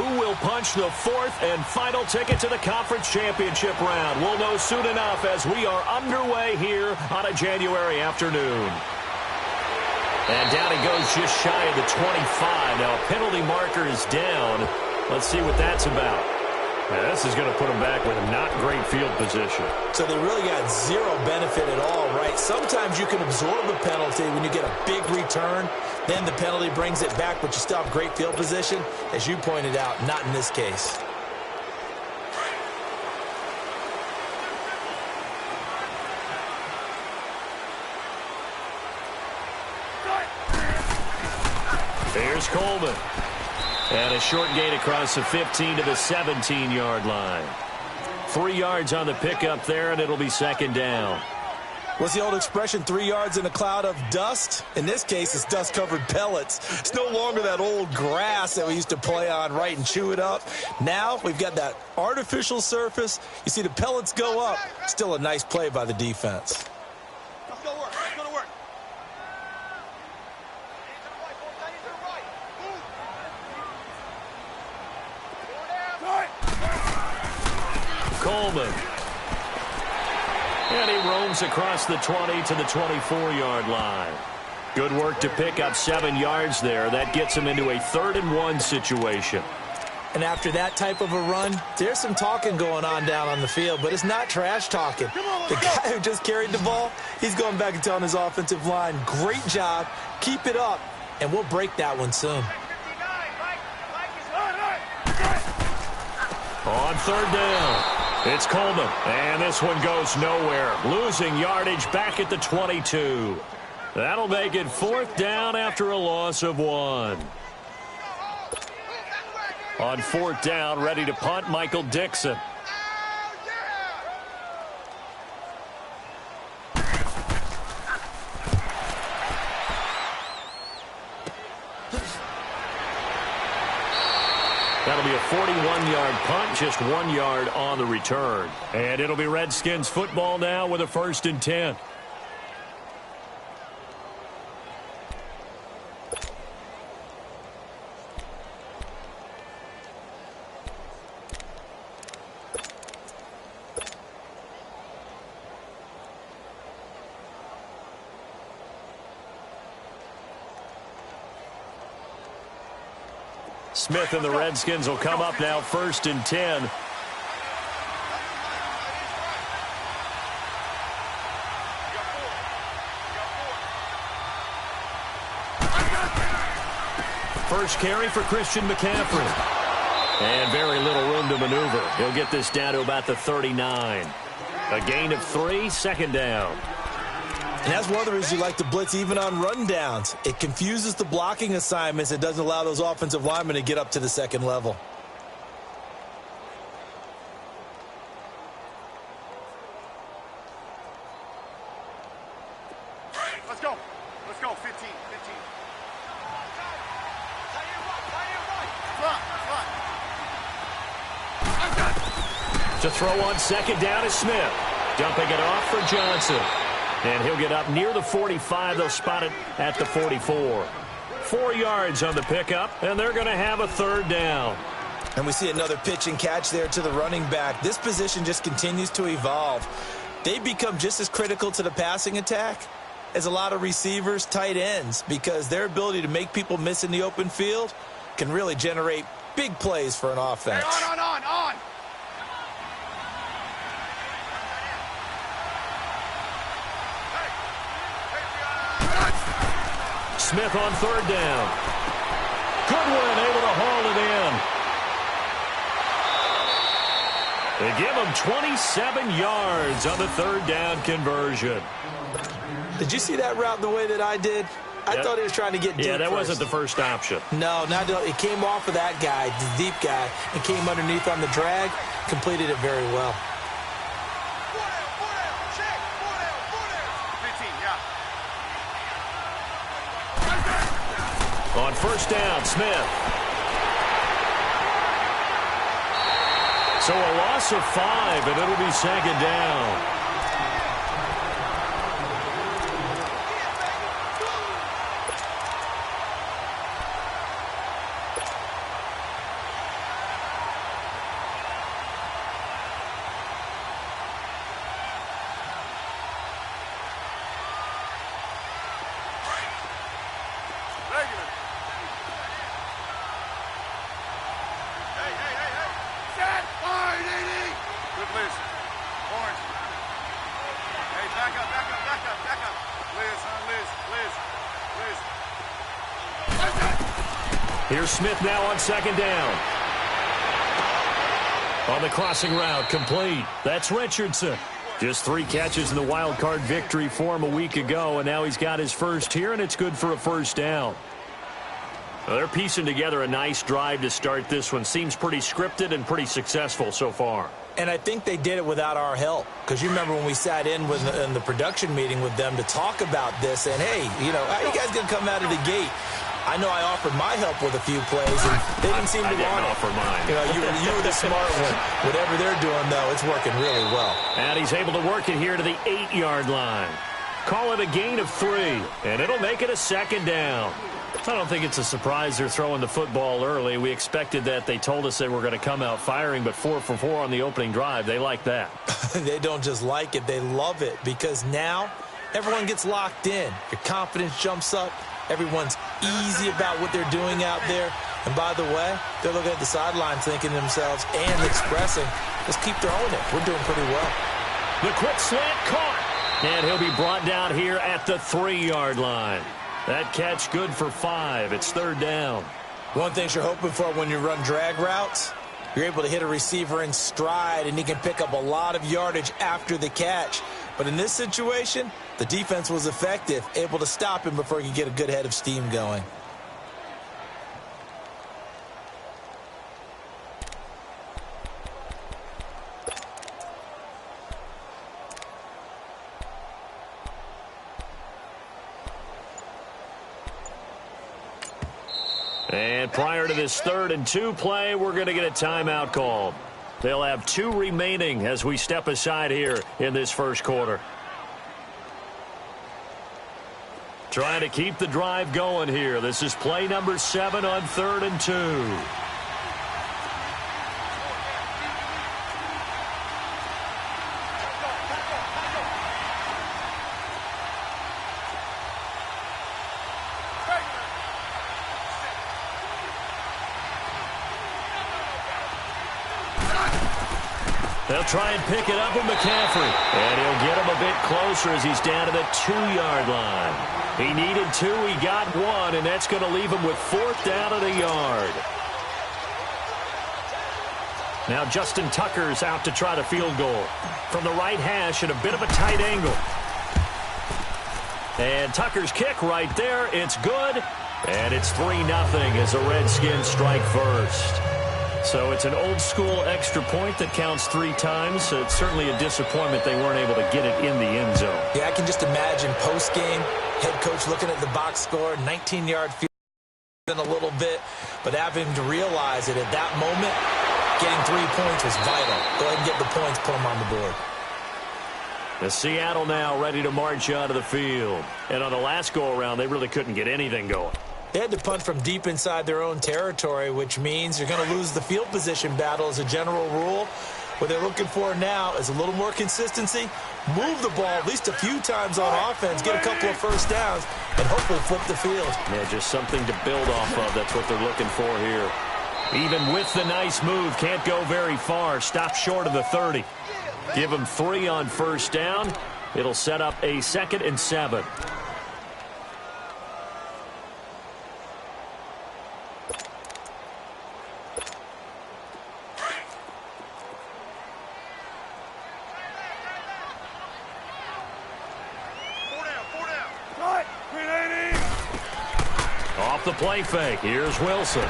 who will punch the fourth and final ticket to the conference championship round? We'll know soon enough as we are underway here on a January afternoon. And down he goes just shy of the 25. Now a penalty marker is down. Let's see what that's about. Now, this is going to put them back with a not great field position. So they really got zero benefit at all, right? Sometimes you can absorb a penalty when you get a big return. Then the penalty brings it back, but you still have great field position. As you pointed out, not in this case. Here's Coleman. And a short gain across the 15 to the 17-yard line. 3 yards on the pickup there, and it'll be second down. What's the old expression, 3 yards in a cloud of dust? In this case, it's dust-covered pellets. It's no longer that old grass that we used to play on, right, and chew it up. Now we've got that artificial surface. You see the pellets go up. Still a nice play by the defense. Let's go to work. Let's go to work. Coleman. And he roams across the 20 to the 24-yard line. Good work to pick up 7 yards there. That gets him into a 3rd and 1 situation. And after that type of a run, there's some talking going on down on the field, but it's not trash talking. The guy who just carried the ball, he's going back and telling his offensive line, great job, keep it up, and we'll break that one soon. On 3rd down. It's Coleman, and this one goes nowhere. Losing yardage back at the 22. That'll make it 4th down after a loss of 1. On 4th down, ready to punt, Michael Dixon. That'll be a 41-yard punt, just 1 yard on the return. And it'll be Redskins football now with a 1st and 10. Smith and the Redskins will come up now 1st and 10. First carry for Christian McCaffrey. And very little room to maneuver. He'll get this down to about the 39. A gain of 3, 2nd down. And that's one of the reasons you like to blitz even on rundowns. It confuses the blocking assignments. It doesn't allow those offensive linemen to get up to the 2nd level. Let's go. Let's go. 15. To throw on 2nd down is Smith. Dumping it off for Johnson. And he'll get up near the 45. They'll spot it at the 44. 4 yards on the pickup, and they're going to have a 3rd down. And we see another pitch and catch there to the running back. This position just continues to evolve. They become just as critical to the passing attack as a lot of receivers, tight ends, because their ability to make people miss in the open field can really generate big plays for an offense. Hey, on. Smith on 3rd down. Goodwin able to haul it in. They give him 27 yards on the 3rd down conversion. Did you see that route the way that I did? I thought he was trying to get deep. Yeah, that wasn't the first option. No, it came off of that guy, the deep guy, and came underneath on the drag. Completed it very well. On 1st down, Smith. So a loss of 5, and it'll be 2nd down. Here's Smith now on second down. On the crossing route, complete. That's Richardson. Just 3 catches in the wild card victory for him a week ago, and now he's got his first here, and it's good for a first down. Well, they're piecing together a nice drive to start this one. Seems pretty scripted and pretty successful so far. And I think they did it without our help. Because you remember when we sat in the production meeting with them to talk about this, and, hey, you know, how are you guys going to come out of the gate? I know I offered my help with a few plays, and they didn't seem to want it. I didn't offer mine. You know, you were the smart one. Whatever they're doing, though, it's working really well. And he's able to work it here to the 8-yard line. Call it a gain of 3, and it'll make it a second down. I don't think it's a surprise they're throwing the football early. We expected that. They told us they were going to come out firing, but 4 for 4 on the opening drive. They like that. They don't just like it. They love it because now everyone gets locked in. Your confidence jumps up. Everyone's easy about what they're doing out there. And by the way, they're looking at the sideline thinking to themselves and expressing, let's keep throwing it. We're doing pretty well. The quick slant caught. And he'll be brought down here at the 3-yard line. That catch good for 5. It's third down. One thing you're hoping for when you run drag routes, you're able to hit a receiver in stride, and he can pick up a lot of yardage after the catch. But in this situation, the defense was effective, able to stop him before he could get a good head of steam going. And prior to this 3rd and 2 play, we're going to get a timeout called. They'll have 2 remaining as we step aside here in this first quarter. Trying to keep the drive going here. This is play number 7 on 3rd and 2. They'll try and pick it up with McCaffrey. And he'll get him a bit closer as he's down to the 2-yard line. He needed 2, he got 1, and that's going to leave him with 4th down at a yard. Now Justin Tucker's out to try the field goal. From the right hash at a bit of a tight angle. And Tucker's kick right there, it's good. And it's 3-0 as the Redskins strike first. So it's an old-school extra point that counts 3 times. So it's certainly a disappointment they weren't able to get it in the end zone. Yeah, I can just imagine post-game, head coach looking at the box score, 19-yard field in a little bit, but having to realize that at that moment, getting 3 points was vital. Go ahead and get the points, put them on the board. The Seattle now ready to march out of the field. And on the last go-around, they really couldn't get anything going. They had to punt from deep inside their own territory, which means you're going to lose the field position battle as a general rule. What they're looking for now is a little more consistency, move the ball at least a few times on offense, get a couple of first downs, and hopefully flip the field. Yeah, just something to build off of. That's what they're looking for here. Even with the nice move, can't go very far. Stop short of the 30. Give them 3 on first down. It'll set up a 2nd and 7. Off the play fake. Here's Wilson.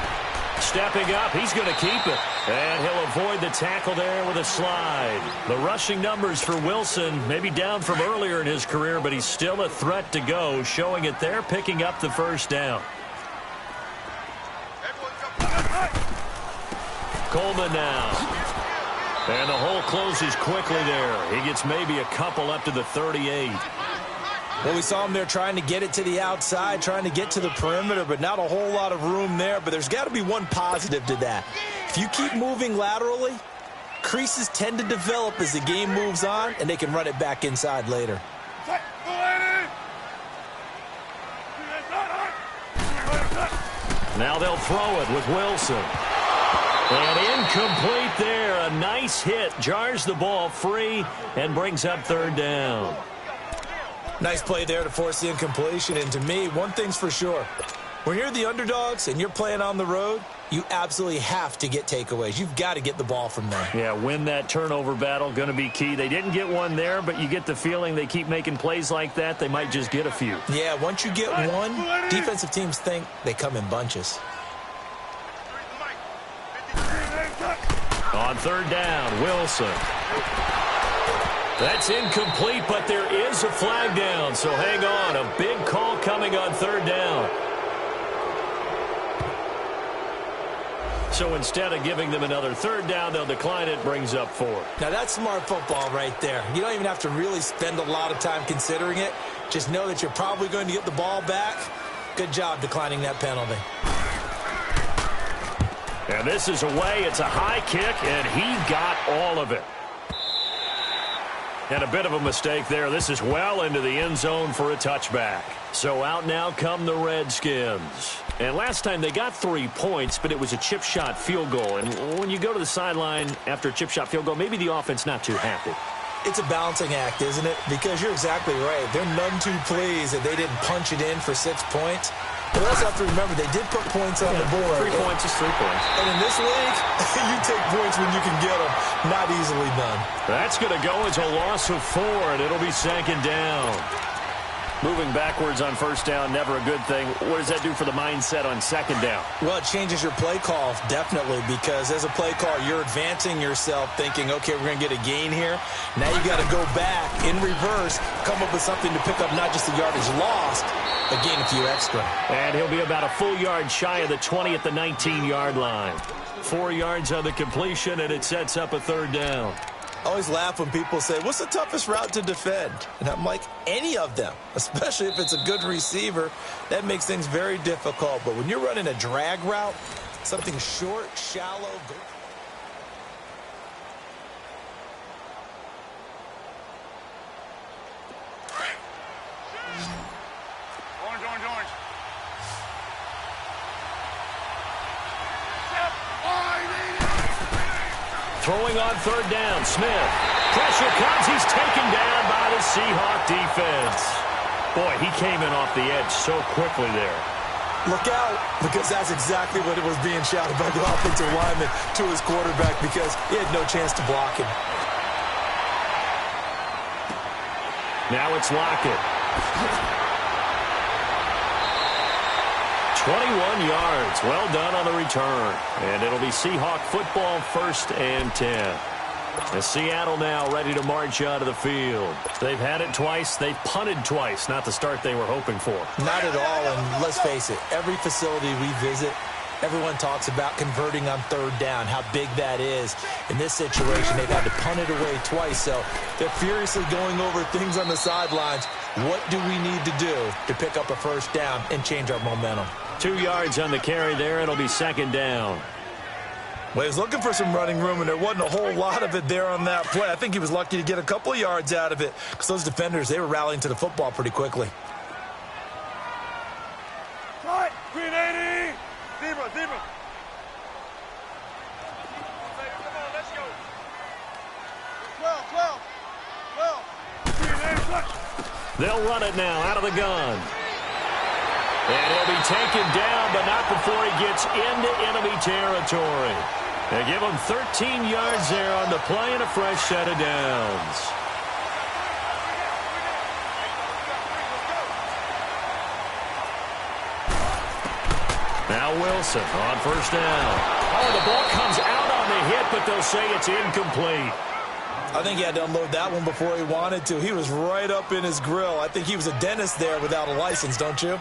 Stepping up, he's going to keep it. And he'll avoid the tackle there with a slide. The rushing numbers for Wilson, maybe down from earlier in his career, but he's still a threat to go, showing it there, picking up the first down. Coleman now. And the hole closes quickly there. He gets maybe a couple up to the 38. Well, we saw him there trying to get it to the outside, trying to get to the perimeter, but not a whole lot of room there. But there's got to be one positive to that. If you keep moving laterally, creases tend to develop as the game moves on, and they can run it back inside later. Now they'll throw it with Wilson. And incomplete there. A nice hit. Jars the ball free and brings up 3rd down. Nice play there to force the incompletion. And to me, one thing's for sure. When you're the underdogs and you're playing on the road, you absolutely have to get takeaways. You've got to get the ball from them. Yeah, win that turnover battle, going to be key. They didn't get one there, but you get the feeling they keep making plays like that, they might just get a few. Yeah, once you get one, defensive teams think they come in bunches. On third down, Wilson. That's incomplete, but there is a flag down, so hang on. A big call coming on third down. So instead of giving them another third down, they'll decline it, brings up 4. Now, that's smart football right there. You don't even have to really spend a lot of time considering it. Just know that you're probably going to get the ball back. Good job declining that penalty. And this is away. It's a high kick, and he got all of it. And a bit of a mistake there. This is well into the end zone for a touchback. So out now come the Redskins. And last time they got 3 points, but it was a chip shot field goal. And when you go to the sideline after a chip shot field goal, maybe the offense not too happy. It's a balancing act, isn't it? Because you're exactly right. They're none too pleased that they didn't punch it in for 6 points. But we also have to remember they did put points on the board. 3 points is 3 points. And in this league, you take points when you can get them. Not easily done. That's going to go as a loss of 4, and it'll be second down. Moving backwards on first down, never a good thing. What does that do for the mindset on second down? Well, it changes your play call, definitely, because as a play call, you're advancing yourself thinking, okay, we're going to get a gain here. Now you got to go back in reverse, come up with something to pick up not just the yardage lost, but gain a few extra. And he'll be about a full yard shy of the 20 at the 19-yard line. 4 yards on the completion, and it sets up a third down. I always laugh when people say, what's the toughest route to defend? And I'm like, any of them, especially if it's a good receiver. That makes things very difficult. But when you're running a drag route, something short, shallow, Orange. Throwing on third down, Smith. Pressure comes. He's taken down by the Seahawk defense. Boy, he came in off the edge so quickly there. Look out, because that's exactly what it was being shouted by the offensive lineman to his quarterback, because he had no chance to block him. Now it's Lockett. 21 yards. Well done on the return. And it'll be Seahawk football, 1st and 10. And Seattle now ready to march out of the field. They've had it twice. They've punted twice. Not the start they were hoping for. Not at all, and let's face it, every facility we visit, everyone talks about converting on third down, how big that is. In this situation, they've had to punt it away twice, so they're furiously going over things on the sidelines. What do we need to do to pick up a first down and change our momentum? 2 yards on the carry there. It'll be second down. Well, he was looking for some running room, and there wasn't a whole lot of it there on that play. I think he was lucky to get a couple of yards out of it because those defenders, they were rallying to the football pretty quickly. Cut! Green 80! Zebra! Come on, let's go. 12. Green 80, clutch! They'll run it now out of the gun. And he'll be taken down, but not before he gets into enemy territory. They give him 13 yards there on the play and a fresh set of downs. Now Wilson on first down. Oh, the ball comes out on the hit, but they'll say it's incomplete. I think he had to unload that one before he wanted to. He was right up in his grill. I think he was a dentist there without a license, don't you?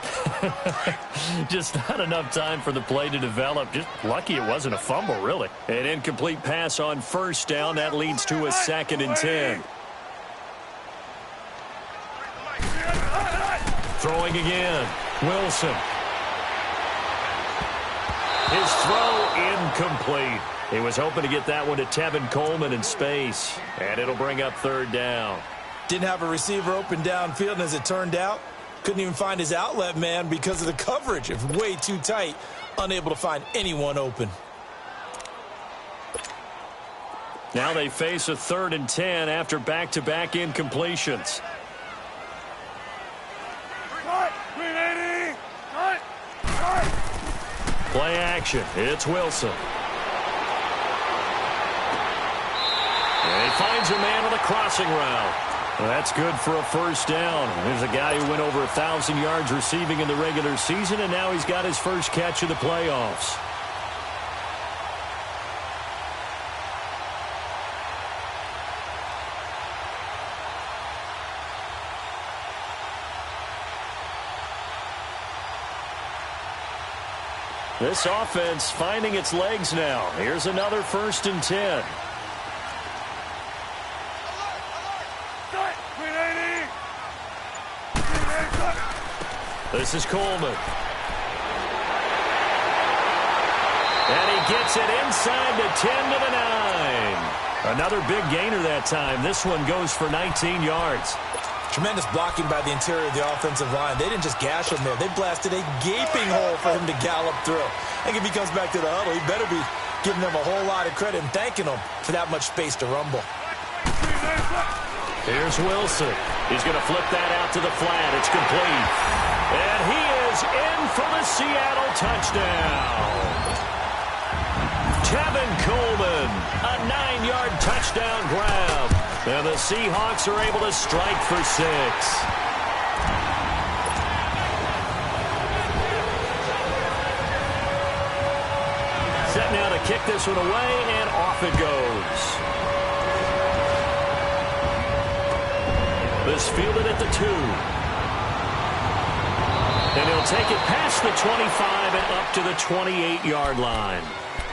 Just not enough time for the play to develop. Just lucky it wasn't a fumble, really. An incomplete pass on first down. That leads to a 2nd and 10. Throwing again. Wilson. His throw incomplete. He was hoping to get that one to Tevin Coleman in space. And it'll bring up third down. Didn't have a receiver open downfield, and as it turned out, couldn't even find his outlet man because of the coverage. It was way too tight, unable to find anyone open. Now they face a 3rd and 10 after back-to-back incompletions. Green 80! Play action. It's Wilson. And he finds a man on the crossing route. Well, that's good for a first down. There's a guy who went over 1,000 yards receiving in the regular season, and now he's got his first catch of the playoffs. This offense finding its legs now. Here's another 1st and 10. This is Coleman. And he gets it inside the 10 to the 9. Another big gainer that time. This one goes for 19 yards. Tremendous blocking by the interior of the offensive line. They didn't just gash him there. They blasted a gaping hole for him to gallop through. I think if he comes back to the huddle, he better be giving them a whole lot of credit and thanking them for that much space to rumble. Here's Wilson. He's going to flip that out to the flat. It's complete. And he is in for the Seattle touchdown. Tevin Coleman, a 9-yard touchdown grab. And the Seahawks are able to strike for 6. Set now to kick this one away, and off it goes. This fielded at the 2. And he'll take it past the 25 and up to the 28-yard line.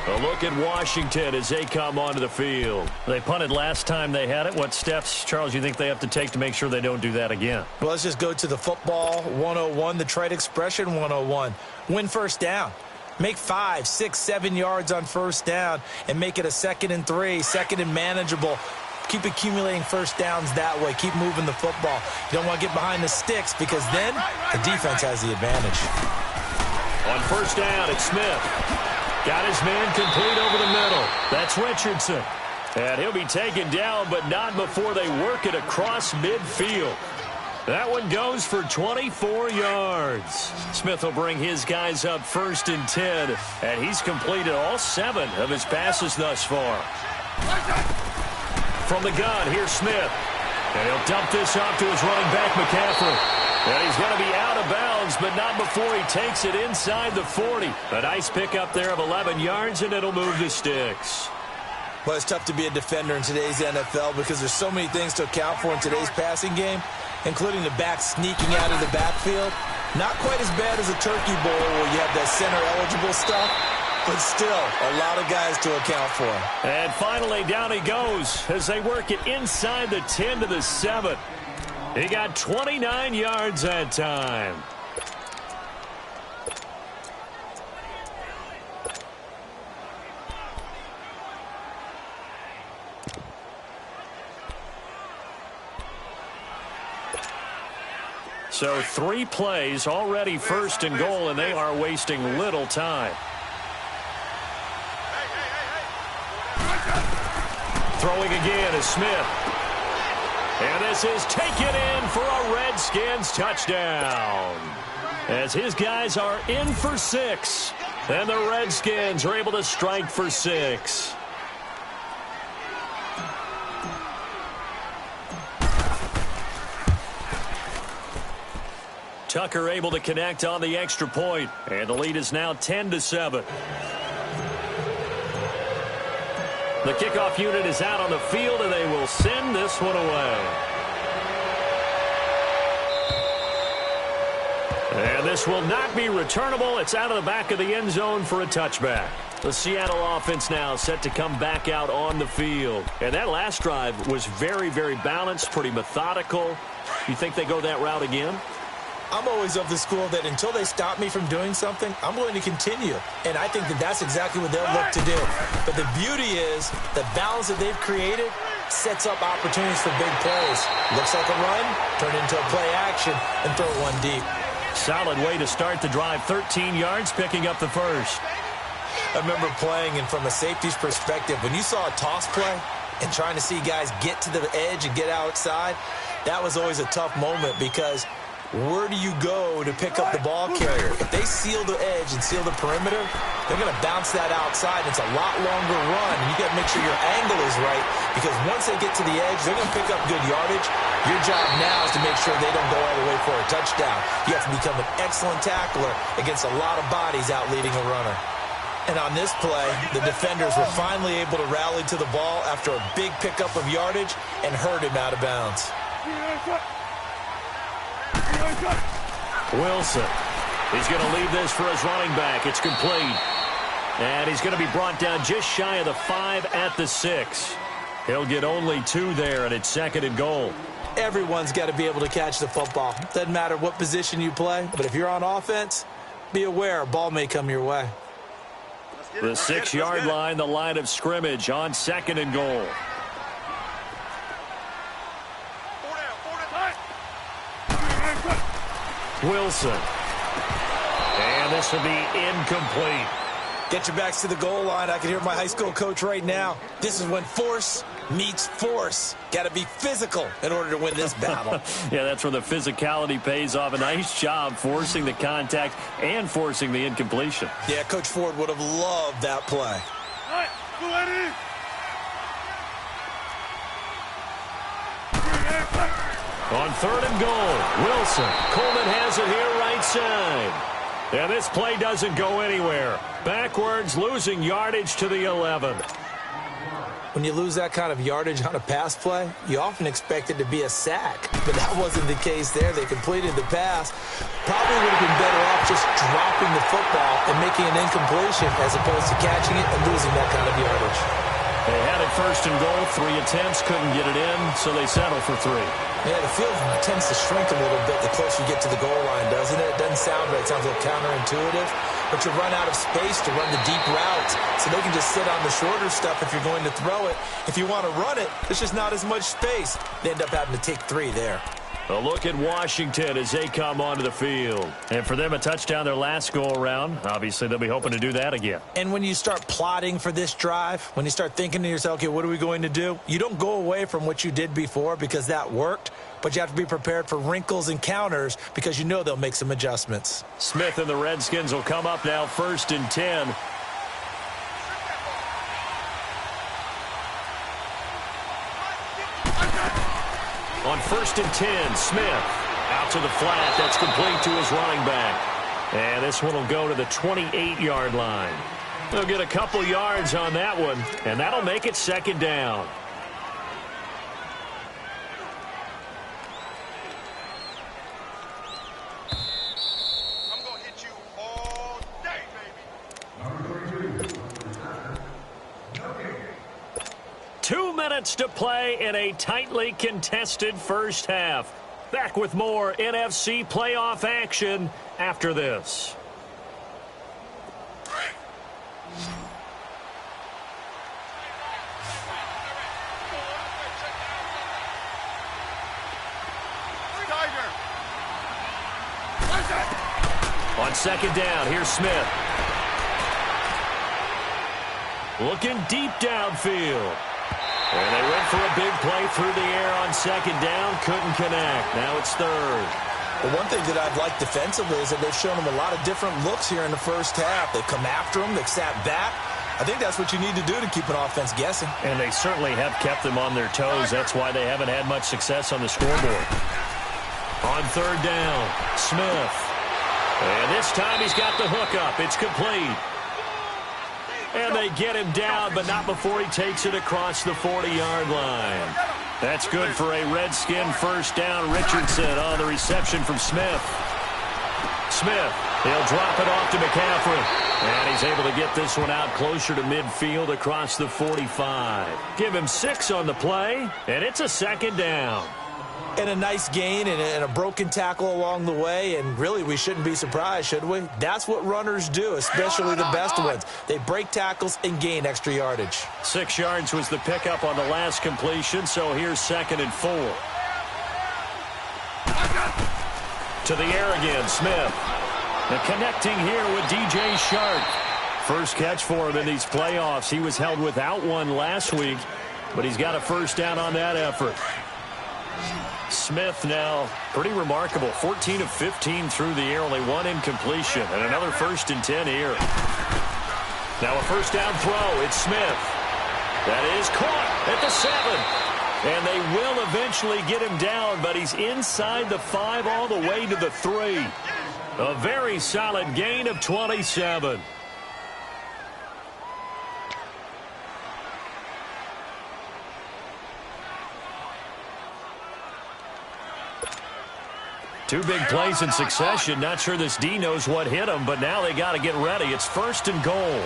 A look at Washington as they come onto the field. They punted last time they had it. What steps, Charles, you think they have to take to make sure they don't do that again? Well, let's just go to the football 101, the trade expression 101. Win first down. Make 5, 6, 7 yards on first down and make it a 2nd and 3, 2nd and manageable. Keep accumulating first downs that way. Keep moving the football. You don't want to get behind the sticks because then the defense has the advantage. On first down, it's Smith. Got his man complete over the middle. That's Richardson. And he'll be taken down, but not before they work it across midfield. That one goes for 24 yards. Smith will bring his guys up 1st and 10, and he's completed all 7 of his passes thus far. From the gun, here's Smith. And he'll dump this off to his running back, McCaffrey. And he's going to be out of bounds, but not before he takes it inside the 40. A nice pickup there of 11 yards, and it'll move the sticks. Well, it's tough to be a defender in today's NFL because there's so many things to account for in today's passing game, including the back sneaking out of the backfield. Not quite as bad as a turkey bowl where you have that center-eligible stuff, but still a lot of guys to account for. And finally, down he goes as they work it inside the 10 to the 7. He got 29 yards that time. So 3 plays, already 1st and goal, and they are wasting little time. Throwing again is Smith. And this is taken in for a Redskins touchdown. As his guys are in for 6. And the Redskins are able to strike for 6. Tucker able to connect on the extra point. And the lead is now 10 to 7. The kickoff unit is out on the field, and they will send this one away. And this will not be returnable. It's out of the back of the end zone for a touchback. The Seattle offense now set to come back out on the field. And that last drive was very, very balanced, pretty methodical. You think they go that route again? I'm always of the school that until they stop me from doing something, I'm going to continue. And I think that that's exactly what they'll look to do. But the beauty is the balance that they've created sets up opportunities for big plays. Looks like a run, turn into a play action, and throw one deep. Solid way to start the drive. 13 yards, picking up the first. I remember playing, and from a safety's perspective, when you saw a toss play and trying to see guys get to the edge and get outside, that was always a tough moment because Where do you go to pick up the ball carrier? If they seal the edge and seal the perimeter, they're going to bounce that outside. It's a lot longer run, and you got to make sure your angle is right, because once they get to the edge, they're going to pick up good yardage. Your job now is to make sure they don't go all the way for a touchdown. You have to become an excellent tackler against a lot of bodies out leading a runner. And on this play, the defenders were finally able to rally to the ball after a big pickup of yardage and hurt him out of bounds. Wilson. He's going to leave this for his running back. It's complete. And he's going to be brought down just shy of the 5 at the 6. He'll get only 2 there, and it's 2nd and goal. Everyone's got to be able to catch the football. Doesn't matter what position you play, but if you're on offense, be aware a ball may come your way. The 6-yard line, the line of scrimmage on 2nd and goal. Wilson. And this will be incomplete. Get your backs to the goal line. I can hear my high school coach right now. This is when force meets force. Got to be physical in order to win this battle. Yeah, that's where the physicality pays off. A nice job forcing the contact and forcing the incompletion. Yeah, Coach Ford would have loved that play. On 3rd and goal, Wilson. Coleman has it here right side. And this play doesn't go anywhere. Backwards, losing yardage to the 11. When you lose that kind of yardage on a pass play, you often expect it to be a sack. But that wasn't the case there. They completed the pass. Probably would have been better off just dropping the football and making an incompletion as opposed to catching it and losing that kind of yardage. They had it 1st and goal, 3 attempts, couldn't get it in, so they settle for 3. Yeah, the field tends to shrink a little bit the closer you get to the goal line, doesn't it? It doesn't sound right. It sounds a little counterintuitive. But you run out of space to run the deep routes, so they can just sit on the shorter stuff if you're going to throw it. If you want to run it, there's just not as much space. They end up having to take 3 there. A look at Washington as they come onto the field. And for them, a touchdown their last go-around. Obviously, they'll be hoping to do that again. And when you start plotting for this drive, when you start thinking to yourself, okay, what are we going to do? You don't go away from what you did before because that worked, but you have to be prepared for wrinkles and counters because you know they'll make some adjustments. Smith and the Redskins will come up now 1st and 10. On 1st and 10, Smith out to the flat. That's complete to his running back. And this one will go to the 28-yard line. They'll get a couple yards on that one, and that'll make it 2nd down. I'm going to hit you all day, baby. 2 minutes to play in a tightly contested first half. Back with more NFC playoff action after this. On 2nd down, here's Smith. Looking deep downfield. And they went for a big play through the air on 2nd down. Couldn't connect. Now it's 3rd. Well, one thing that I've liked defensively is that they've shown them a lot of different looks here in the first half. They've come after them. They've sat back. I think that's what you need to do to keep an offense guessing. And they certainly have kept them on their toes. That's why they haven't had much success on the scoreboard. On 3rd down, Smith. And this time he's got the hook up. It's complete. And they get him down, but not before he takes it across the 40-yard line. That's good for a Redskin first down. Richardson on the reception from Smith. Smith, he'll drop it off to McCaffrey. And he's able to get this one out closer to midfield across the 45. Give him 6 on the play, and it's a 2nd down. And a nice gain and a broken tackle along the way, and really we shouldn't be surprised, should we? That's what runners do, especially the best ones. They break tackles and gain extra yardage. 6 yards was the pickup on the last completion, so here's 2nd and 4. To the air again, Smith. And connecting here with DJ Shark. First catch for him in these playoffs. He was held without one last week, but he's got a first down on that effort. Smith now, pretty remarkable. 14 of 15 through the air, only one incompletion, and another 1st and 10 here. Now a first down throw. It's Smith. That is caught at the 7. And they will eventually get him down, but he's inside the 5 all the way to the 3. A very solid gain of 27. Two big plays in succession. Not sure this D knows what hit him, but now they got to get ready. It's 1st and goal.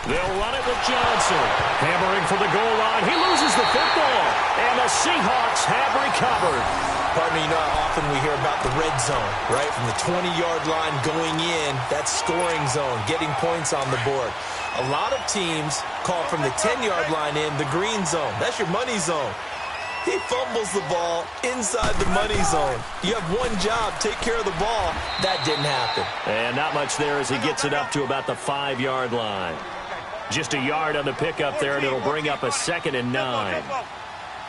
They'll run it with Johnson. Hammering for the goal line. He loses the football. And the Seahawks have recovered. Partner, you know how often we hear about the red zone, right? From the 20-yard line going in, that's scoring zone, getting points on the board. A lot of teams call from the 10-yard line in the green zone. That's your money zone. He fumbles the ball inside the money zone. You have one job, take care of the ball. That didn't happen. And not much there as he gets it up to about the 5-yard line. Just a yard on the pickup there, and it'll bring up a 2nd and 9.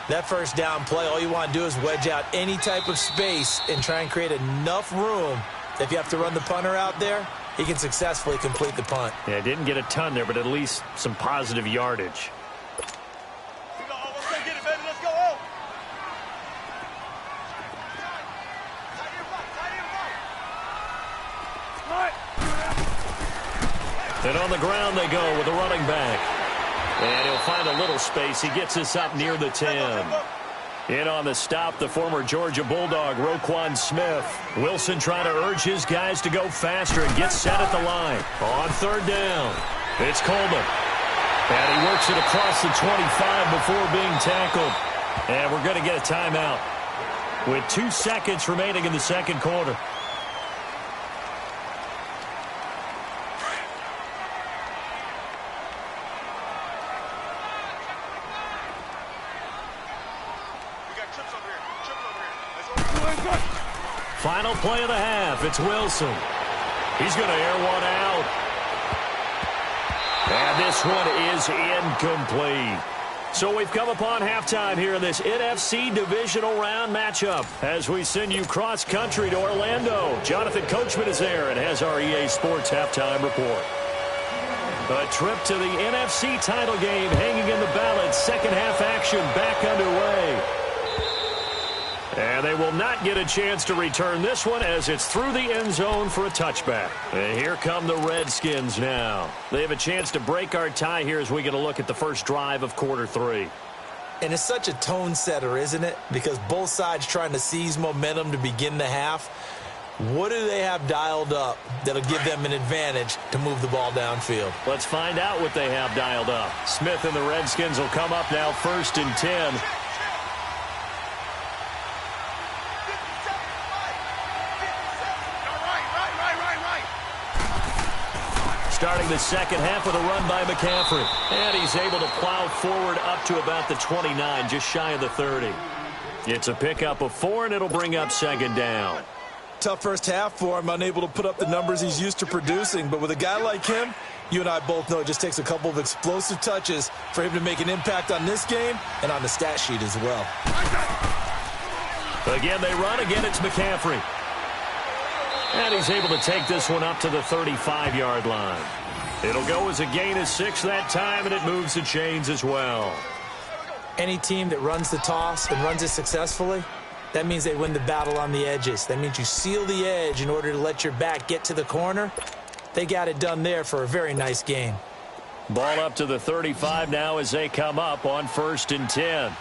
That first down play, all you want to do is wedge out any type of space and try and create enough room. If you have to run the punter out there, he can successfully complete the punt. Yeah, didn't get a ton there, but at least some positive yardage. And on the ground they go with the running back. And he'll find a little space. He gets us up near the 10. In on the stop, the former Georgia Bulldog, Roquan Smith. Wilson trying to urge his guys to go faster and get set at the line. On 3rd down, it's Coleman. And he works it across the 25 before being tackled. And we're going to get a timeout with 2 seconds remaining in the 2nd quarter. Final play of the half. It's Wilson. He's going to air one out. And this one is incomplete. So we've come upon halftime here in this NFC divisional round matchup as we send you cross-country to Orlando. Jonathan Coachman is there and has our EA Sports halftime report. A trip to the NFC title game hanging in the balance. Second half action back underway. And they will not get a chance to return this one as it's through the end zone for a touchback. And here come the Redskins now. They have a chance to break our tie here as we get a look at the first drive of quarter 3. And it's such a tone setter, isn't it? Because both sides trying to seize momentum to begin the half. What do they have dialed up that'll give them an advantage to move the ball downfield? Let's find out what they have dialed up. Smith and the Redskins will come up now 1st and 10. Starting the second half with a run by McCaffrey. And he's able to plow forward up to about the 29, just shy of the 30. It's a pickup of 4, and it'll bring up 2nd down. Tough first half for him, unable to put up the numbers he's used to producing. But with a guy like him, you and I both know it just takes a couple of explosive touches for him to make an impact on this game and on the stat sheet as well. Again, they run. Again, it's McCaffrey. And he's able to take this one up to the 35-yard line. It'll go as a gain of 6 that time, and it moves the chains as well. Any team that runs the toss and runs it successfully, that means they win the battle on the edges. That means you seal the edge in order to let your back get to the corner. They got it done there for a very nice game. Ball up to the 35 now as they come up on 1st and 10.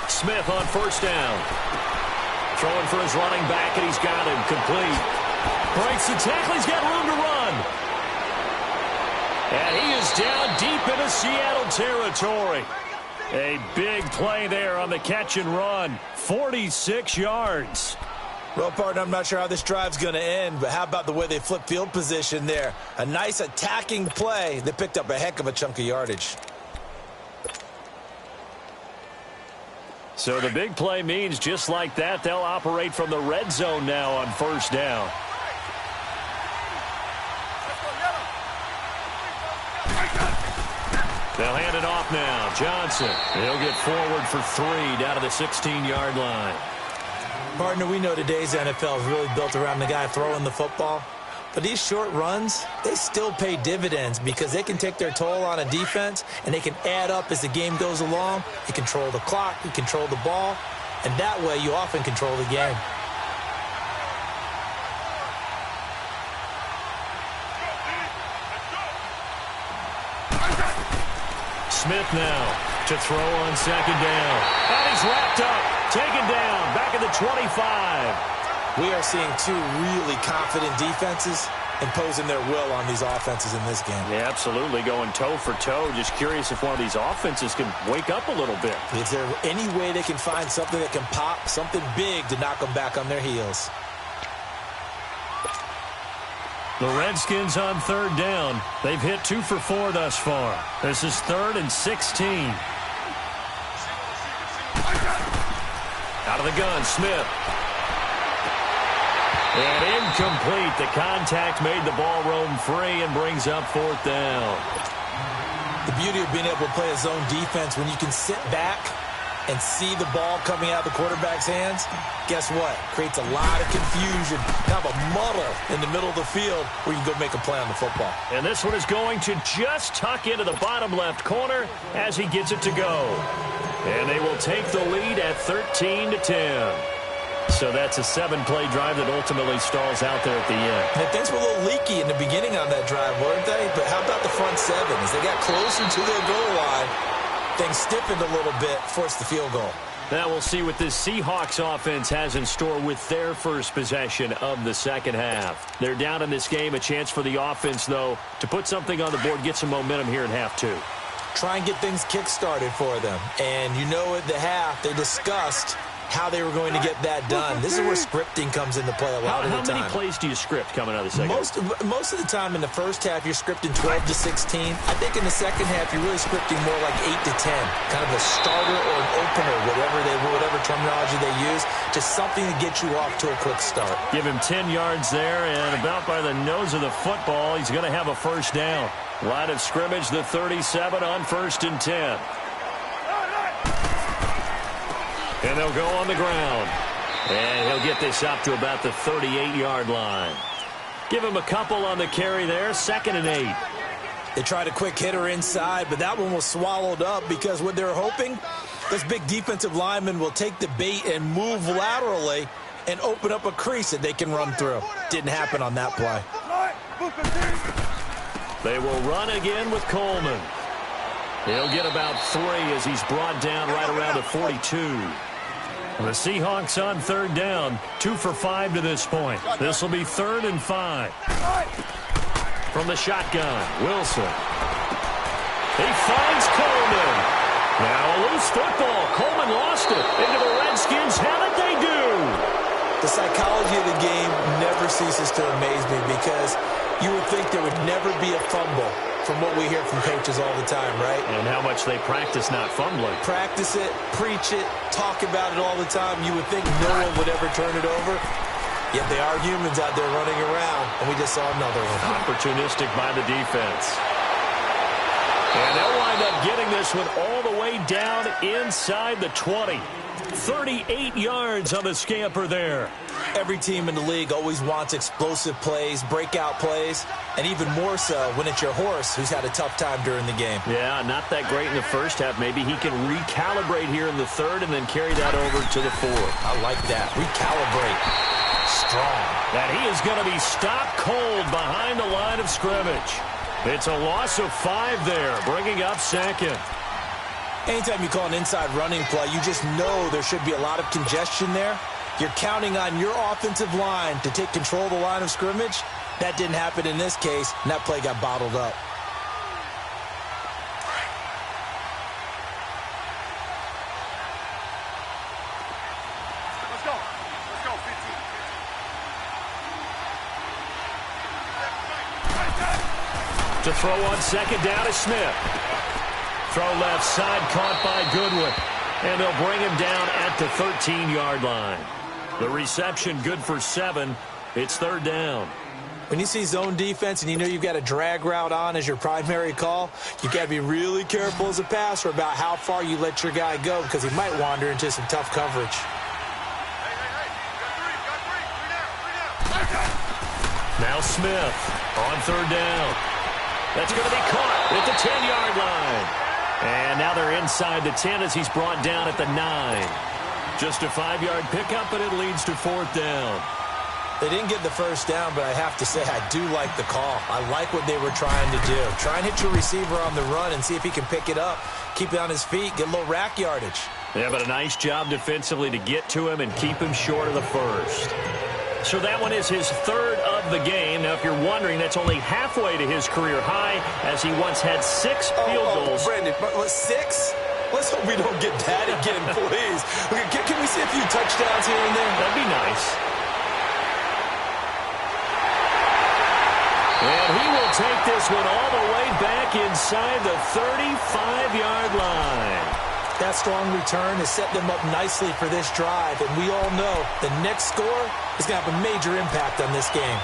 Smith on 1st down. Throwing for his running back, and he's got him complete. Breaks the tackle. He's got room to run. And he is down deep into Seattle territory. A big play there on the catch and run. 46 yards. Well, partner, I'm not sure how this drive's going to end, but how about the way they flip field position there? A nice attacking play. They picked up a heck of a chunk of yardage. So the big play means just like that, they'll operate from the red zone now on first down. They'll hand it off now. Johnson, he'll get forward for 3 down to the 16-yard line. Partner, we know today's NFL is really built around the guy throwing the football. But these short runs, they still pay dividends because they can take their toll on a defense and they can add up as the game goes along. You control the clock, you control the ball, and that way you often control the game. Smith now to throw on second down. And he's wrapped up, taken down, back at the 25. We are seeing two really confident defenses imposing their will on these offenses in this game. Yeah, absolutely, going toe for toe. Just curious if one of these offenses can wake up a little bit. Is there any way they can find something that can pop, something big to knock them back on their heels? The Redskins on third down. They've hit 2 for 4 thus far. This is 3rd and 16. Out of the gun, Smith. And incomplete. The contact made the ball roam free and brings up 4th down. The beauty of being able to play a zone defense when you can sit back and see the ball coming out of the quarterback's hands, guess what? Creates a lot of confusion, kind of a muddle in the middle of the field where you can go make a play on the football. And this one is going to just tuck into the bottom left corner as he gets it to go. And they will take the lead at 13-10. So that's a 7-play drive that ultimately stalls out there at the end. And things were a little leaky in the beginning on that drive, weren't they? But how about the front 7? As they got closer to their goal line, things stiffened a little bit, forced the field goal. Now we'll see what this Seahawks offense has in store with their first possession of the second half. They're down in this game. A chance for the offense, though, to put something on the board, get some momentum here in half 2. Try and get things kick-started for them. And you know at the half, they discussed how they were going to get that done. This is where scripting comes into play a lot of the time. How many plays do you script coming out of the second half? Most of the time in the first half, you're scripting 12 to 16. I think in the second half, you're really scripting more like 8 to 10. Kind of a starter or an opener, whatever terminology they use, just something to get you off to a quick start. Give him 10 yards there, and about by the nose of the football, he's going to have a first down. Line of scrimmage, the 37 on 1st and 10. And they'll go on the ground. And he'll get this up to about the 38-yard line. Give him a couple on the carry there. 2nd and 8. They tried a quick hitter inside, but that one was swallowed up because what they're hoping, those big defensive linemen will take the bait and move laterally and open up a crease that they can run through. Didn't happen on that play. They will run again with Coleman. He'll get about 3 as he's brought down right around the 42. The Seahawks on third down, 2 for 5 to this point. This will be 3rd and 5. From the shotgun, Wilson. He finds Coleman. Now a loose football. Coleman lost it. Into the Redskins. Have it they do. The psychology of the game never ceases to amaze me because you would think there would never be a fumble from what we hear from coaches all the time, right? And how much they practice not fumbling. Practice it, preach it, talk about it all the time. You would think no one would ever turn it over. Yet they are humans out there running around, and we just saw another one. Opportunistic by the defense. And they'll wind up getting this one all the way down inside the 20. 38 yards on the scamper there. Every team in the league always wants explosive plays, breakout plays, and even more so when it's your horse who's had a tough time during the game. Yeah, not that great in the first half. Maybe he can recalibrate here in the 3rd and then carry that over to the 4th. I like that. Recalibrate. Strong. And he is going to be stopped cold behind the line of scrimmage. It's a loss of 5 there, bringing up 2nd. Anytime you call an inside running play, you just know there should be a lot of congestion there. You're counting on your offensive line to take control of the line of scrimmage. That didn't happen in this case, and that play got bottled up. Let's go. Let's go, 15. To throw on 2nd down is Smith. Throw left side, caught by Goodwin. And they'll bring him down at the 13-yard line. The reception good for 7. It's third down. When you see zone defense and you know you've got a drag route on as your primary call, you've got to be really careful as a passer about how far you let your guy go because he might wander into some tough coverage. Now Smith on third down. That's going to be caught at the 10-yard line. And now they're inside the 10 as he's brought down at the 9. Just a 5-yard pickup, and it leads to fourth down. They didn't get the first down, but I have to say I do like the call. I like what they were trying to do. Try and hit your receiver on the run and see if he can pick it up, keep it on his feet, get a little rack yardage. Yeah, but a nice job defensively to get to him and keep him short of the first. So that one is his third of the game. Now, if you're wondering, that's only halfway to his career high as he once had 6 field goals. Brandon, 6? Let's hope we don't get that again, please. Okay, can we see a few touchdowns here and there? That'd be nice. And he will take this one all the way back inside the 35-yard line. That strong return has set them up nicely for this drive, and we all know the next score is going to have a major impact on this game.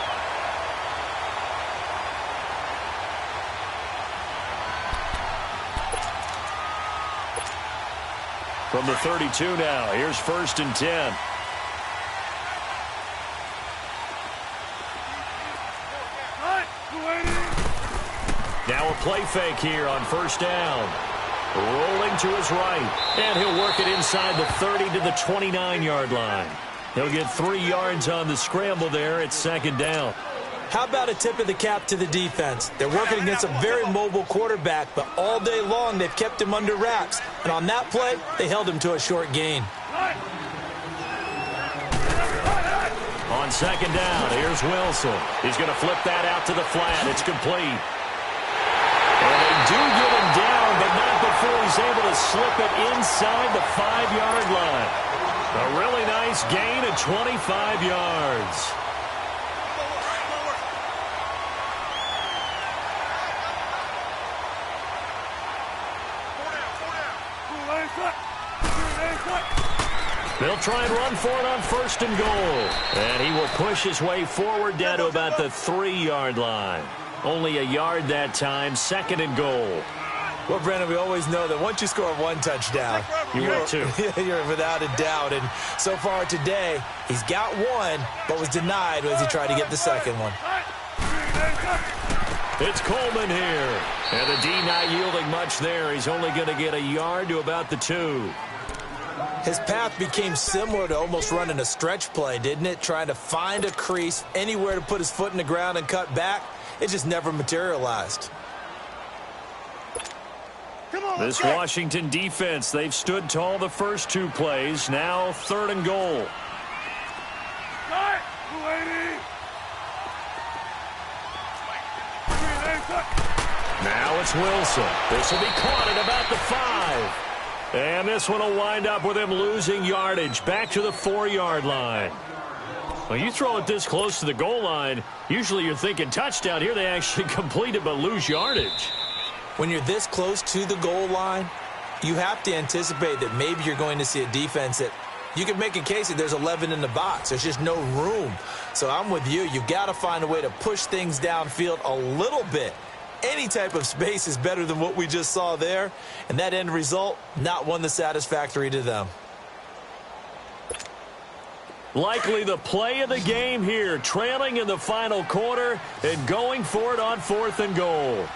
From the 32 now, here's first and 10. Now a play fake here on first down. Rolling to his right. And he'll work it inside the 30 to the 29-yard line. He'll get 3 yards on the scramble there. It's second down. How about a tip of the cap to the defense? They're working against a very mobile quarterback, but all day long they've kept him under wraps. And on that play, they held him to a short gain. On second down, here's Wilson. He's going to flip that out to the flat. It's complete. And they do get him down, but not before he's able to slip it inside the 5-yard line. A really nice gain of 25 yards. They'll try and run for it on first and goal. And he will push his way forward down to about the 3-yard line. Only a yard that time, second and goal. Well, Brandon, we always know that once you score one touchdown, you're 2. You're without a doubt. And so far today, he's got one, but was denied as he tried to get the second one. It's Coleman here. And the D not yielding much there. He's only going to get a yard to about the 2. His path became similar to almost running a stretch play, didn't it? Trying to find a crease, anywhere to put his foot in the ground and cut back. It just never materialized. This Washington defense, they've stood tall the first 2 plays. Now third and goal. Now it's Wilson. This will be caught at about the 5. And this one will wind up with him losing yardage back to the 4-yard line. Well, you throw it this close to the goal line, usually you're thinking touchdown. Here they actually complete it but lose yardage. When you're this close to the goal line, you have to anticipate that maybe you're going to see a defense that you can make a case that there's 11 in the box. There's just no room. So I'm with you. You've got to find a way to push things downfield a little bit. Any type of space is better than what we just saw there. And that end result, not one that's satisfactory to them. Likely the play of the game here, trailing in the final quarter and going for it on fourth and goal.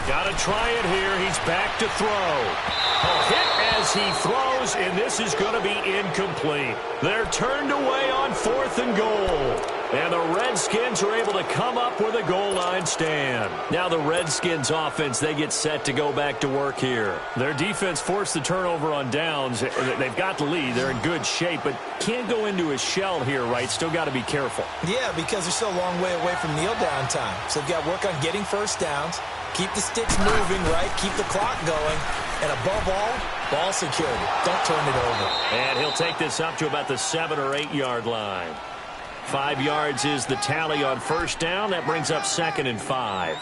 Got to try it here. He's back to throw. A hit as he throws, and this is going to be incomplete. They're turned away on fourth and goal. And the Redskins are able to come up with a goal line stand. Now the Redskins offense, they get set to go back to work here. Their defense forced the turnover on downs. They've got the lead. They're in good shape, but can't go into a shell here, right? Still got to be careful. Yeah, because they're still a long way away from kneel down time. So they've got to work on getting first downs, keep the sticks moving, right? Keep the clock going. And above all, ball security. Don't turn it over. And he'll take this up to about the 7 or 8 yard line. 5 yards is the tally on first down. That brings up second and 5.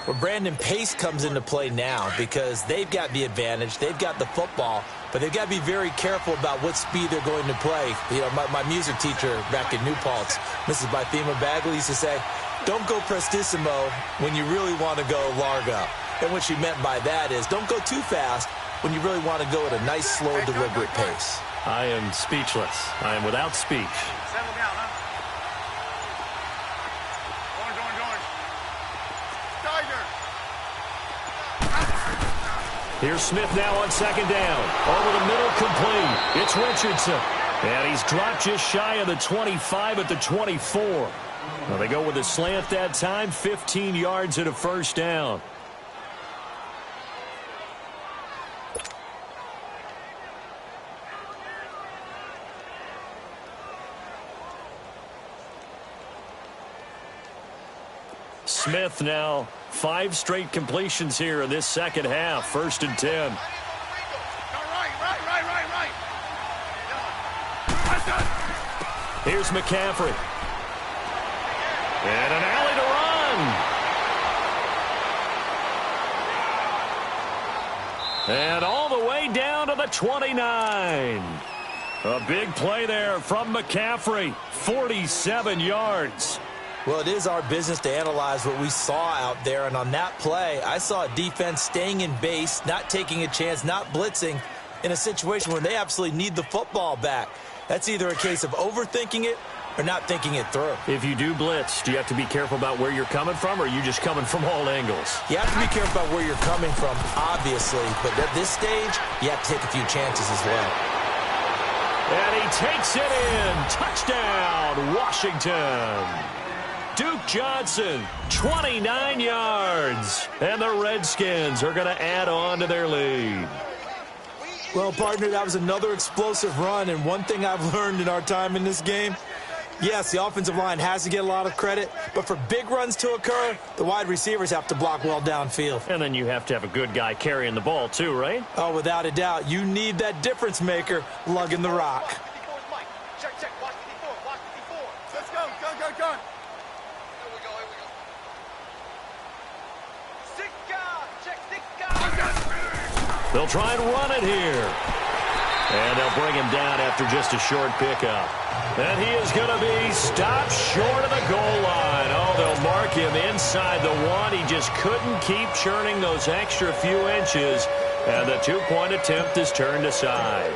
Well, Brandon, pace comes into play now because they've got the advantage. They've got the football, but they've got to be very careful about what speed they're going to play. You know, my music teacher back in New Paltz, Mrs. Bythema Bagley, used to say, don't go prestissimo when you really want to go largo. And what she meant by that is don't go too fast when you really want to go at a nice, slow, deliberate pace. I am speechless. I am without speech. Settle down, huh? Tiger. Here's Smith now on second down. Over the middle, complete. It's Richardson. And he's dropped just shy of the 25 at the 24. Well, they go with a slant that time, 15 yards and a first down. Smith now 5 straight completions here in this second half. 1st and 10. Right. Here's McCaffrey. And an alley to run. And all the way down to the 29. A big play there from McCaffrey. 47 yards. Well, it is our business to analyze what we saw out there, and on that play, I saw a defense staying in base, not taking a chance, not blitzing in a situation where they absolutely need the football back. That's either a case of overthinking it or not thinking it through. If you do blitz, do you have to be careful about where you're coming from, or are you just coming from all angles? You have to be careful about where you're coming from, obviously, but at this stage, you have to take a few chances as well. And he takes it in. Touchdown, Washington. Duke Johnson, 29 yards. And the Redskins are going to add on to their lead. Well, partner, that was another explosive run, and one thing I've learned in our time in this game, yes, the offensive line has to get a lot of credit, but for big runs to occur, the wide receivers have to block well downfield. And then you have to have a good guy carrying the ball too, right? Oh, without a doubt. You need that difference maker lugging the rock. Check. Watch the D4. Let's go. Gun. Here we go. They'll try and run it here. And they'll bring him down after just a short pickup. And he is going to be stopped short of the goal line. Oh, they'll mark him inside the 1. He just couldn't keep churning those extra few inches. And the 2-point attempt is turned aside.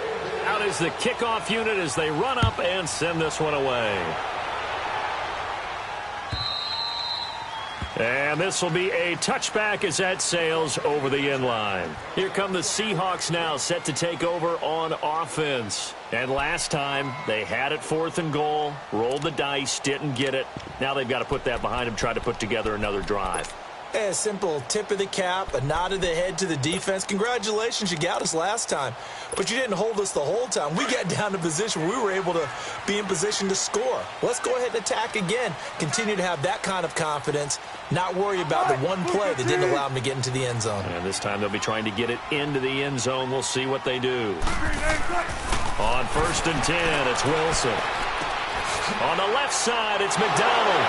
Out is the kickoff unit as they run up and send this one away. And this will be a touchback as that sails over the end line. Here come the Seahawks now, set to take over on offense. And last time, they had it 4th and goal, rolled the dice, didn't get it. Now they've got to put that behind them, try to put together another drive. A simple tip of the cap, a nod of the head to the defense. Congratulations, you got us last time. But you didn't hold us the whole time. We got down to position where we were able to be in position to score. Let's go ahead and attack again. Continue to have that kind of confidence. Not worry about the one play that didn't allow them to get into the end zone. And this time they'll be trying to get it into the end zone. We'll see what they do. On 1st and 10, it's Wilson. On the left side, it's McDonald.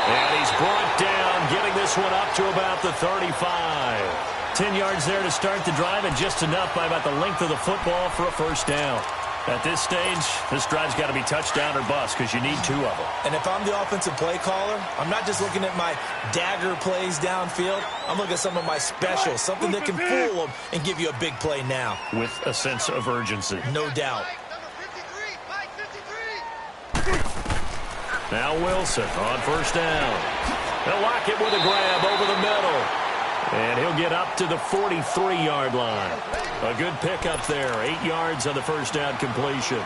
And he's brought down, getting this one up to about the 35. 10 yards there to start the drive, and just enough by about the length of the football for a first down. At this stage, this drive's got to be touchdown or bust because you need 2 of them. And if I'm the offensive play caller, I'm not just looking at my dagger plays downfield. I'm looking at some of my specials, something that can fool them and give you a big play now. With a sense of urgency. No doubt. Now Wilson on 1st down. They'll lock it with a grab over the middle. And he'll get up to the 43-yard line. A good pickup there. 8 yards on the first down completion.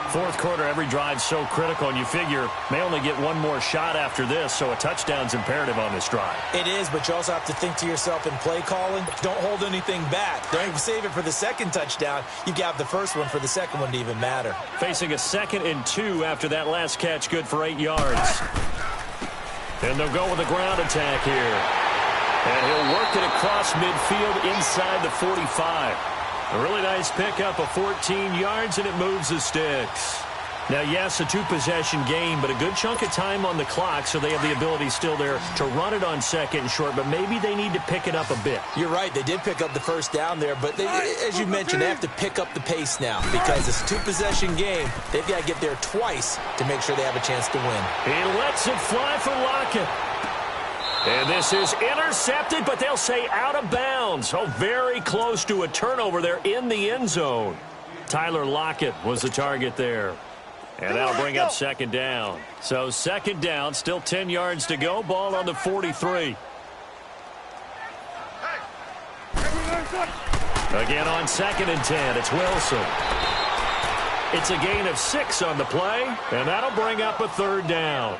4th quarter, every drive's so critical, and you figure may only get one more shot after this, so a touchdown's imperative on this drive. It is, but you also have to think to yourself in play calling, don't hold anything back. Don't save it for the second touchdown. You got the first one for the second one to even matter. Facing a 2nd and 2 after that last catch, good for 8 yards. And they'll go with a ground attack here. And he'll work it across midfield inside the 45. A really nice pickup of 14 yards, and it moves the sticks. Now, yes, a two-possession game, but a good chunk of time on the clock, so they have the ability still there to run it on second and short, but maybe they need to pick it up a bit. You're right. They did pick up the first down there, but as you mentioned, they have to pick up the pace now because it's a two-possession game. They've got to get there twice to make sure they have a chance to win. He lets it fly for Lockett. And this is intercepted, but they'll say out of bounds. Oh, very close to a turnover there in the end zone. Tyler Lockett was the target there. And that'll bring up second down. So second down, still 10 yards to go. Ball on the 43. Again on second and 10, it's Wilson. It's a gain of 6 on the play, and that'll bring up a third down.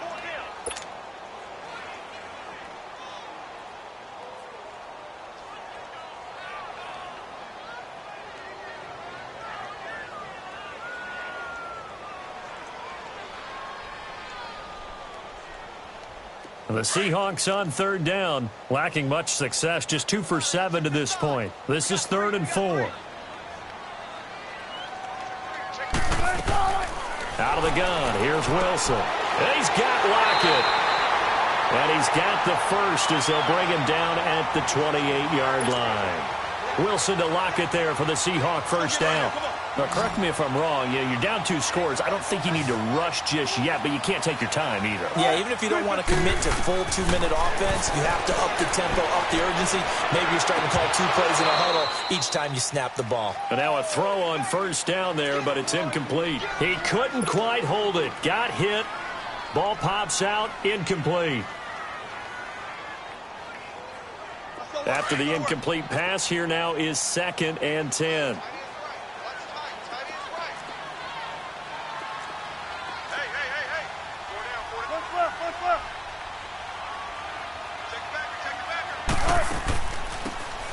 The Seahawks on third down, lacking much success, just 2 for 7 to this point. This is 3rd and 4. Out of the gun, here's Wilson. And he's got Lockett. And he's got the first as they'll bring him down at the 28-yard line. Wilson to Lockett there for the Seahawk first down. Now, correct me if I'm wrong. You're down 2 scores. I don't think you need to rush just yet, but you can't take your time either. Yeah, even if you don't want to commit to full 2-minute offense, you have to up the tempo, up the urgency. Maybe you're starting to call 2 plays in a huddle each time you snap the ball. And now a throw on first down there, but it's incomplete. He couldn't quite hold it. Got hit. Ball pops out. Incomplete. After the incomplete pass, here now is 2nd and 10.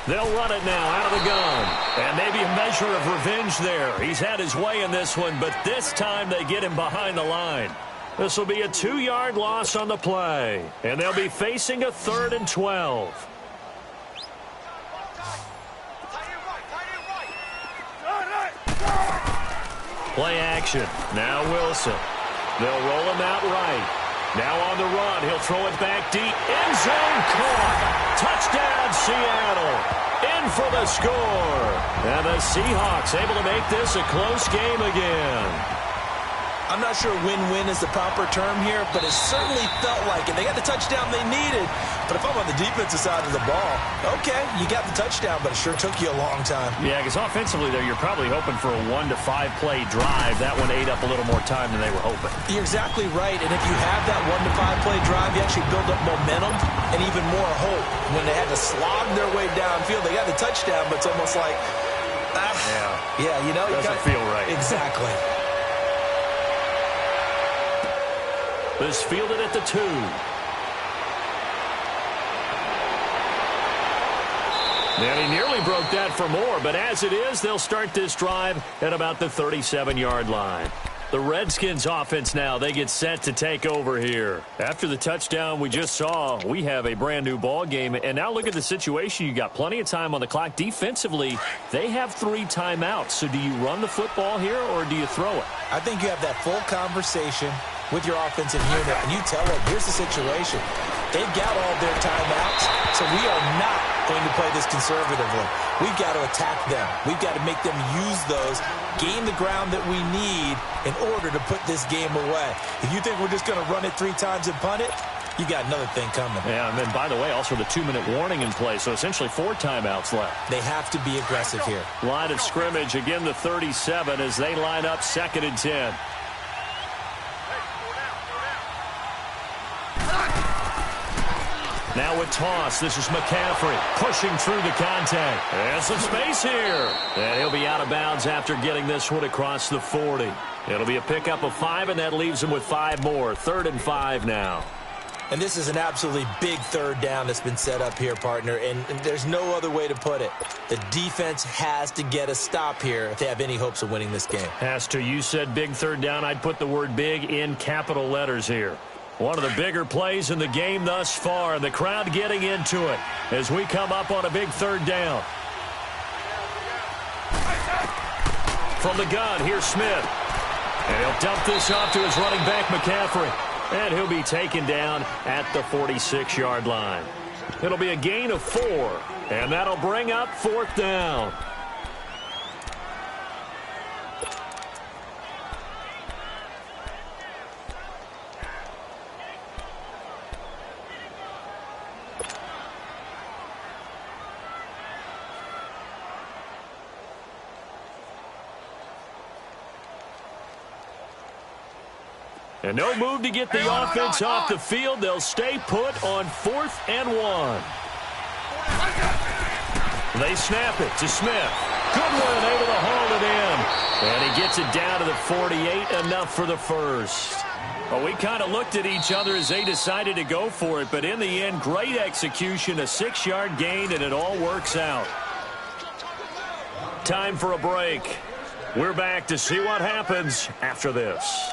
They'll run it now out of the gun. And maybe a measure of revenge there. He's had his way in this one, but this time they get him behind the line. This will be a 2-yard loss on the play. And they'll be facing a 3rd and 12. Play action. Now Wilson. They'll roll him out right. Now on the run. He'll throw it back deep. End zone caught. Touchdown, Seattle. In for the score. And the Seahawks able to make this a close game again. I'm not sure win-win is the proper term here, but it certainly felt like it. They got the touchdown they needed, but if I'm on the defensive side of the ball, okay, you got the touchdown, but it sure took you a long time. Yeah, because offensively there, you're probably hoping for a 1 to 5 play drive. That one ate up a little more time than they were hoping. You're exactly right, and if you have that 1 to 5 play drive, you actually build up momentum and even more hope. When they had to slog their way downfield, they got the touchdown, but it's almost like, yeah, you know, doesn't feel right. Exactly. This fielded at the 2. And he nearly broke that for more, but as it is, they'll start this drive at about the 37-yard line. The Redskins offense now, they get set to take over here. After the touchdown we just saw, we have a brand new ball game. And now look at the situation. You got plenty of time on the clock. Defensively, they have 3 timeouts. So do you run the football here or do you throw it? I think you have that full conversation with your offensive unit, and you tell them, here's the situation. They've got all their timeouts, so we are not going to play this conservatively. We've got to attack them. We've got to make them use those, gain the ground that we need in order to put this game away. If you think we're just going to run it 3 times and punt it, you got another thing coming. Yeah, and then, by the way, also the 2-minute warning in play, so essentially 4 timeouts left. They have to be aggressive here. Line of scrimmage, again the 37 as they line up 2nd and 10. Now with toss, this is McCaffrey pushing through the contact. And some space here. And he'll be out of bounds after getting this one across the 40. It'll be a pickup of 5, and that leaves him with 5 more. 3rd and 5 now. And this is an absolutely big 3rd down that's been set up here, partner, and there's no other way to put it. The defense has to get a stop here if they have any hopes of winning this game. Has to. You said big 3rd down. I'd put the word big in capital letters here. One of the bigger plays in the game thus far. The crowd getting into it as we come up on a big 3rd down. From the gun, here's Smith. And he'll They'll dump this off to his running back, McCaffrey. And he'll be taken down at the 46-yard line. It'll be a gain of 4. And that'll bring up 4th down. And no move to get the offense off the field. They'll stay put on 4th and 1. They snap it to Smith. Goodwin able to haul it in. And he gets it down to the 48, enough for the first. Well, we kind of looked at each other as they decided to go for it. But in the end, great execution, a 6-yard gain, and it all works out. Time for a break. We're back to see what happens after this.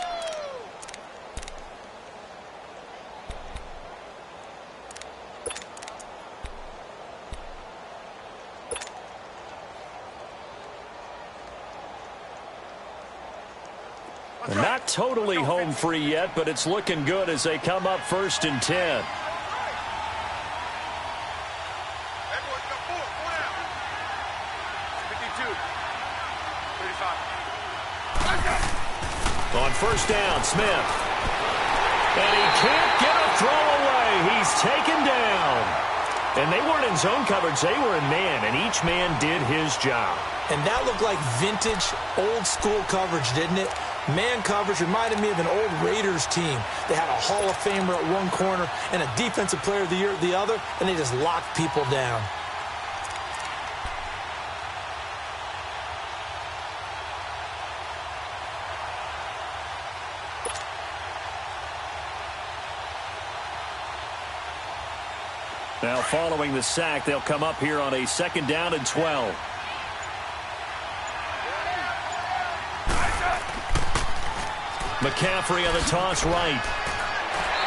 Not totally home free yet, but it's looking good as they come up 1st and 10. On 1st down, Smith. And he can't get a throw away. He's taken down. And they weren't in zone coverage. They were in man, and each man did his job. And that looked like vintage, old-school coverage, didn't it? Man coverage reminded me of an old Raiders team. They had a Hall of Famer at one corner and a Defensive Player of the Year at the other, and they just locked people down. Now, following the sack, they'll come up here on a 2nd down and 12. McCaffrey on the toss right.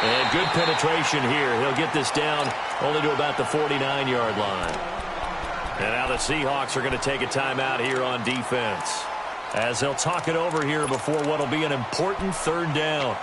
And good penetration here. He'll get this down only to about the 49-yard line. And now the Seahawks are going to take a timeout here on defense, as they'll talk it over here before what will be an important 3rd down.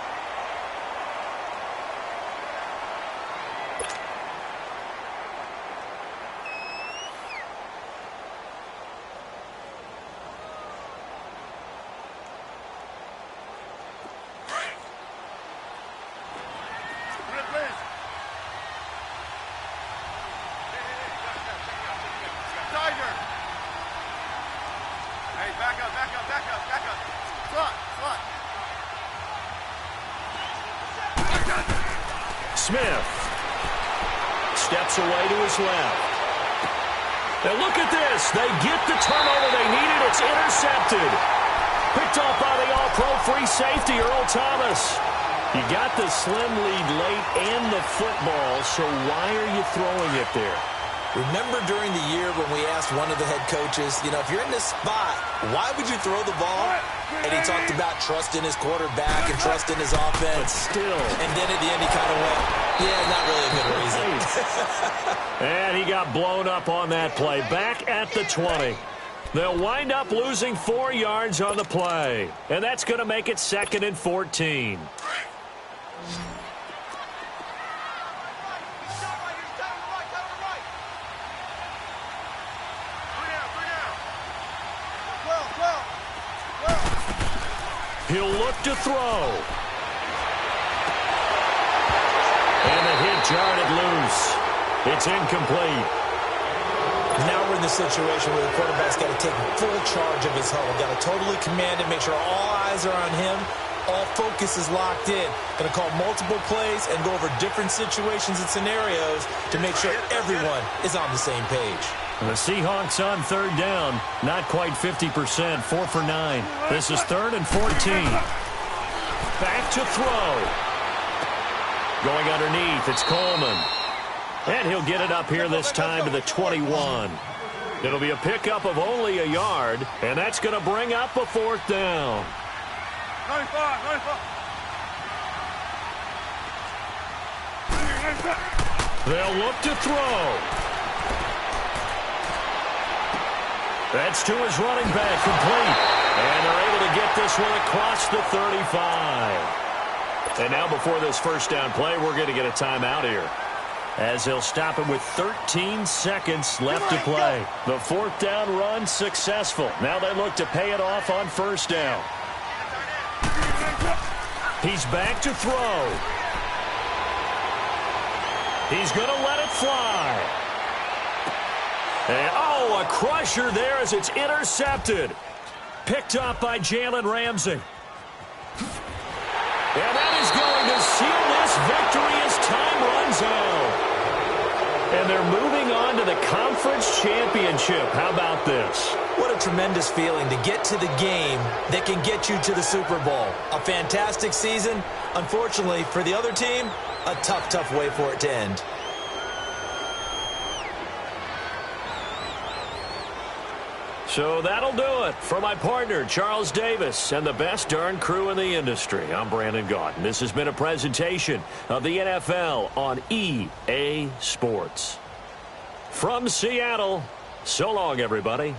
Smith steps away to his left. Now look at this. They get the turnover they needed. It's intercepted. Picked off by the all-pro free safety, Earl Thomas. You got the slim lead late and the football, so why are you throwing it there? Remember during the year when we asked one of the head coaches, you know, if you're in this spot, why would you throw the ball? And he talked about trusting his quarterback and trusting his offense. But still. And then at the end he kind of went, yeah, not really a good reason. And he got blown up on that play. Back at the 20. They'll wind up losing 4 yards on the play. And that's going to make it 2nd and 14. He'll look to throw. And the hit jarred it loose. It's incomplete. Now we're in the situation where the quarterback's got to take full charge of his huddle. Got to totally command it, make sure all eyes are on him. All focus is locked in. Going to call multiple plays and go over different situations and scenarios to make sure everyone is on the same page. The Seahawks on 3rd down, not quite 50%, 4 for 9. This is 3rd and 14. Back to throw. Going underneath, it's Coleman. And he'll get it up here this time to the 21. It'll be a pickup of only a yard, and that's going to bring up a 4th down. 95. They'll look to throw. That's to his running back, complete. And they're able to get get this one across the 35. And now before this first down play, we're going to get a timeout here, as they'll stop him with 13 seconds left to play. The fourth down run successful. Now they look to pay it off on first down. He's back to throw. He's going to let it fly. And, oh, a crusher there as it's intercepted. Picked up by Jalen Ramsey. And that is going to seal this victory as time runs out. And they're moving on to the conference championship. How about this? What a tremendous feeling to get to the game that can get you to the Super Bowl. A fantastic season. Unfortunately, for the other team, a tough, tough way for it to end. So that'll do it. For my partner, Charles Davis, and the best darn crew in the industry, I'm Brandon Gaudin. This has been a presentation of the NFL on EA Sports. From Seattle, so long, everybody.